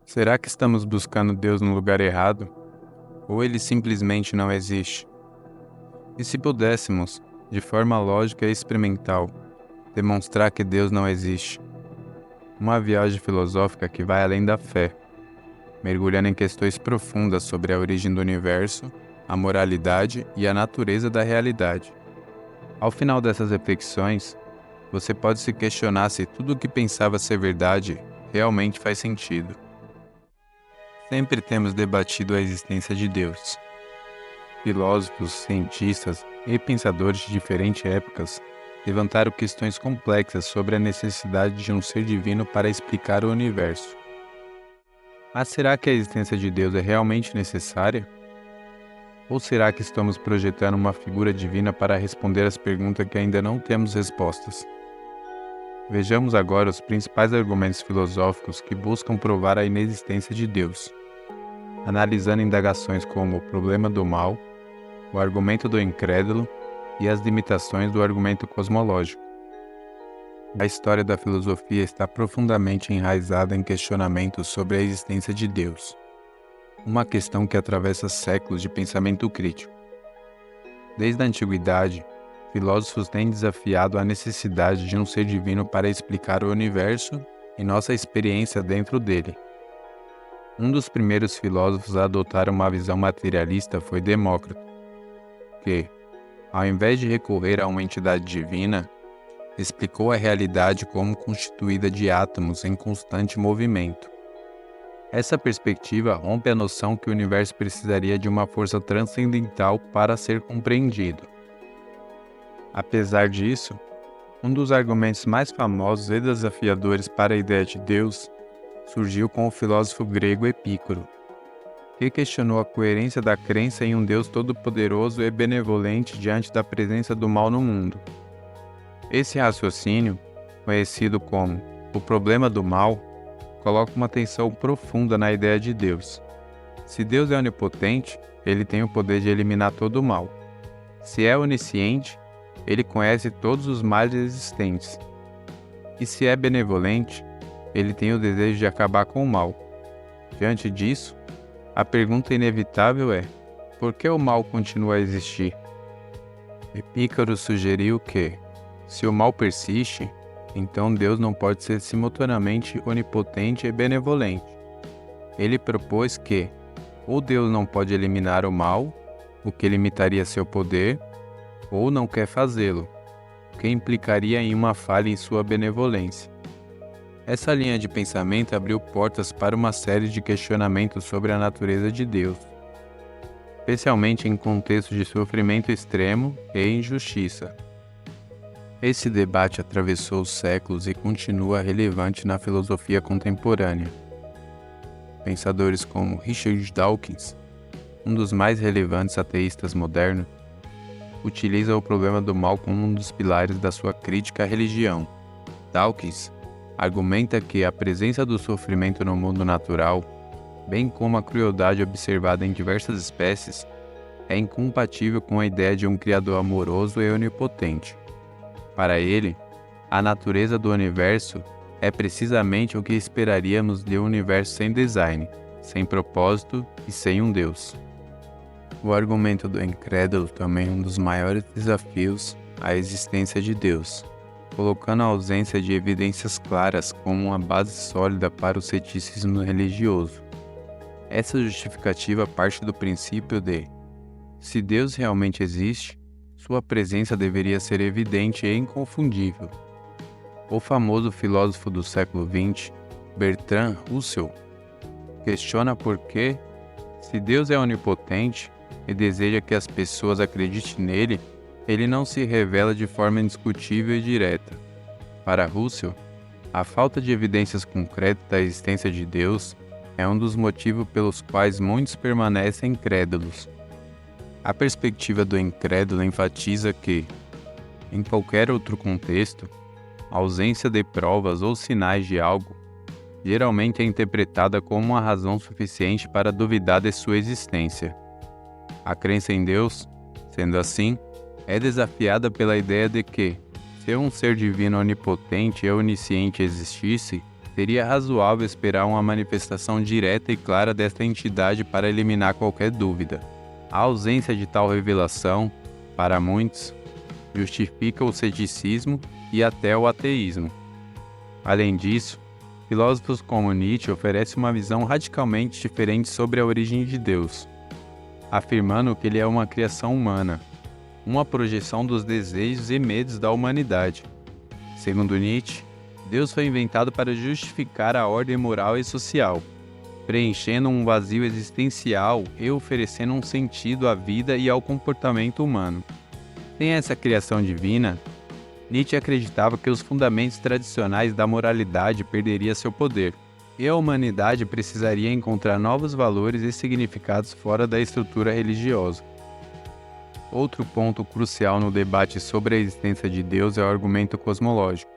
Será que estamos buscando Deus no lugar errado? Ou ele simplesmente não existe? E se pudéssemos, de forma lógica e experimental, demonstrar que Deus não existe? Uma viagem filosófica que vai além da fé, mergulhando em questões profundas sobre a origem do universo, a moralidade e a natureza da realidade. Ao final dessas reflexões, você pode se questionar se tudo o que pensava ser verdade realmente faz sentido. Sempre temos debatido a existência de Deus. Filósofos, cientistas e pensadores de diferentes épocas levantaram questões complexas sobre a necessidade de um ser divino para explicar o universo. Mas será que a existência de Deus é realmente necessária? Ou será que estamos projetando uma figura divina para responder às perguntas que ainda não temos respostas? Vejamos agora os principais argumentos filosóficos que buscam provar a inexistência de Deus, analisando indagações como o problema do mal, o argumento do incrédulo e as limitações do argumento cosmológico. A história da filosofia está profundamente enraizada em questionamentos sobre a existência de Deus, uma questão que atravessa séculos de pensamento crítico. Desde a antiguidade, filósofos têm desafiado a necessidade de um ser divino para explicar o universo e nossa experiência dentro dele. Um dos primeiros filósofos a adotar uma visão materialista foi Demócrito, que, ao invés de recorrer a uma entidade divina, explicou a realidade como constituída de átomos em constante movimento. Essa perspectiva rompe a noção que o universo precisaria de uma força transcendental para ser compreendido. Apesar disso, um dos argumentos mais famosos e desafiadores para a ideia de Deus surgiu com o filósofo grego Epicuro, que questionou a coerência da crença em um Deus todo-poderoso e benevolente diante da presença do mal no mundo. Esse raciocínio, conhecido como o problema do mal, coloca uma tensão profunda na ideia de Deus. Se Deus é onipotente, ele tem o poder de eliminar todo o mal. Se é onisciente, ele conhece todos os males existentes. E se é benevolente, ele tem o desejo de acabar com o mal. Diante disso, a pergunta inevitável é: por que o mal continua a existir? Epícoro sugeriu que, se o mal persiste, então Deus não pode ser simultaneamente onipotente e benevolente. Ele propôs que, ou Deus não pode eliminar o mal, o que limitaria seu poder, ou não quer fazê-lo, o que implicaria em uma falha em sua benevolência. Essa linha de pensamento abriu portas para uma série de questionamentos sobre a natureza de Deus, especialmente em contextos de sofrimento extremo e injustiça. Esse debate atravessou os séculos e continua relevante na filosofia contemporânea. Pensadores como Richard Dawkins, um dos mais relevantes ateístas modernos, utiliza o problema do mal como um dos pilares da sua crítica à religião. Dawkins argumenta que a presença do sofrimento no mundo natural, bem como a crueldade observada em diversas espécies, é incompatível com a ideia de um Criador amoroso e onipotente. Para ele, a natureza do universo é precisamente o que esperaríamos de um universo sem design, sem propósito e sem um Deus. O argumento do incrédulo também é um dos maiores desafios à existência de Deus, colocando a ausência de evidências claras como uma base sólida para o ceticismo religioso. Essa justificativa parte do princípio de: se Deus realmente existe, sua presença deveria ser evidente e inconfundível. O famoso filósofo do século XX, Bertrand Russell, questiona por que, se Deus é onipotente e deseja que as pessoas acreditem nele, ele não se revela de forma indiscutível e direta. Para Russell, a falta de evidências concretas da existência de Deus é um dos motivos pelos quais muitos permanecem incrédulos. A perspectiva do incrédulo enfatiza que, em qualquer outro contexto, a ausência de provas ou sinais de algo geralmente é interpretada como uma razão suficiente para duvidar de sua existência. A crença em Deus, sendo assim, é desafiada pela ideia de que, se um ser divino onipotente e onisciente existisse, seria razoável esperar uma manifestação direta e clara desta entidade para eliminar qualquer dúvida. A ausência de tal revelação, para muitos, justifica o ceticismo e até o ateísmo. Além disso, filósofos como Nietzsche oferecem uma visão radicalmente diferente sobre a origem de Deus, afirmando que ele é uma criação humana, uma projeção dos desejos e medos da humanidade. Segundo Nietzsche, Deus foi inventado para justificar a ordem moral e social, preenchendo um vazio existencial e oferecendo um sentido à vida e ao comportamento humano. Sem essa criação divina, Nietzsche acreditava que os fundamentos tradicionais da moralidade perderiam seu poder, e a humanidade precisaria encontrar novos valores e significados fora da estrutura religiosa. Outro ponto crucial no debate sobre a existência de Deus é o argumento cosmológico,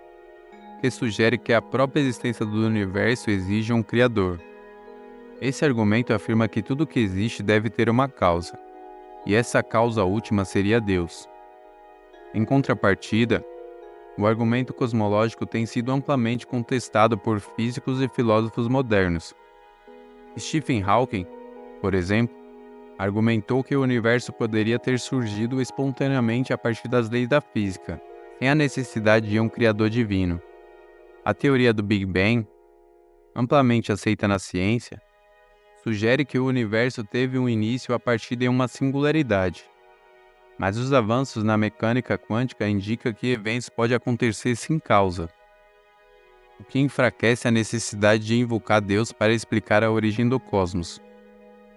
que sugere que a própria existência do universo exige um Criador. Esse argumento afirma que tudo que existe deve ter uma causa, e essa causa última seria Deus. Em contrapartida, o argumento cosmológico tem sido amplamente contestado por físicos e filósofos modernos. Stephen Hawking, por exemplo, argumentou que o universo poderia ter surgido espontaneamente a partir das leis da física, sem a necessidade de um criador divino. A teoria do Big Bang, amplamente aceita na ciência, sugere que o universo teve um início a partir de uma singularidade. Mas os avanços na mecânica quântica indicam que eventos podem acontecer sem causa, o que enfraquece a necessidade de invocar Deus para explicar a origem do cosmos.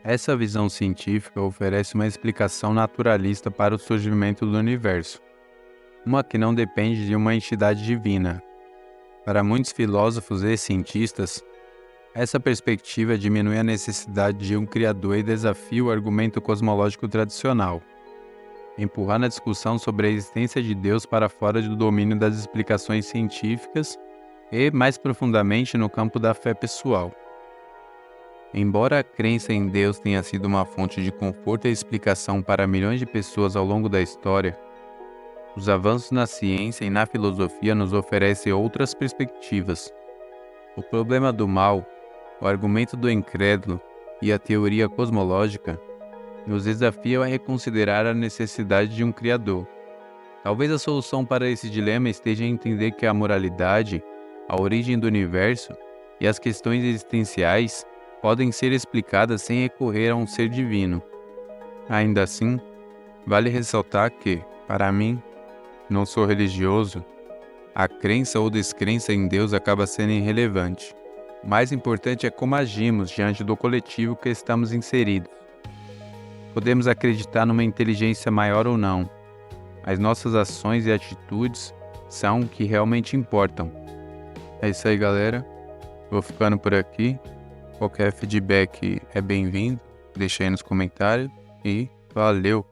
Essa visão científica oferece uma explicação naturalista para o surgimento do universo, uma que não depende de uma entidade divina. Para muitos filósofos e cientistas, essa perspectiva diminui a necessidade de um criador e desafia o argumento cosmológico tradicional, empurrando a discussão sobre a existência de Deus para fora do domínio das explicações científicas e, mais profundamente, no campo da fé pessoal. Embora a crença em Deus tenha sido uma fonte de conforto e explicação para milhões de pessoas ao longo da história, os avanços na ciência e na filosofia nos oferecem outras perspectivas. O problema do mal, o argumento do incrédulo e a teoria cosmológica nos desafiam a reconsiderar a necessidade de um Criador. Talvez a solução para esse dilema esteja em entender que a moralidade, a origem do universo e as questões existenciais podem ser explicadas sem recorrer a um ser divino. Ainda assim, vale ressaltar que, para mim, não sou religioso, a crença ou descrença em Deus acaba sendo irrelevante. O mais importante é como agimos diante do coletivo que estamos inseridos. Podemos acreditar numa inteligência maior ou não, mas nossas ações e atitudes são o que realmente importam. É isso aí, galera. Vou ficando por aqui. Qualquer feedback é bem-vindo. Deixa aí nos comentários e valeu!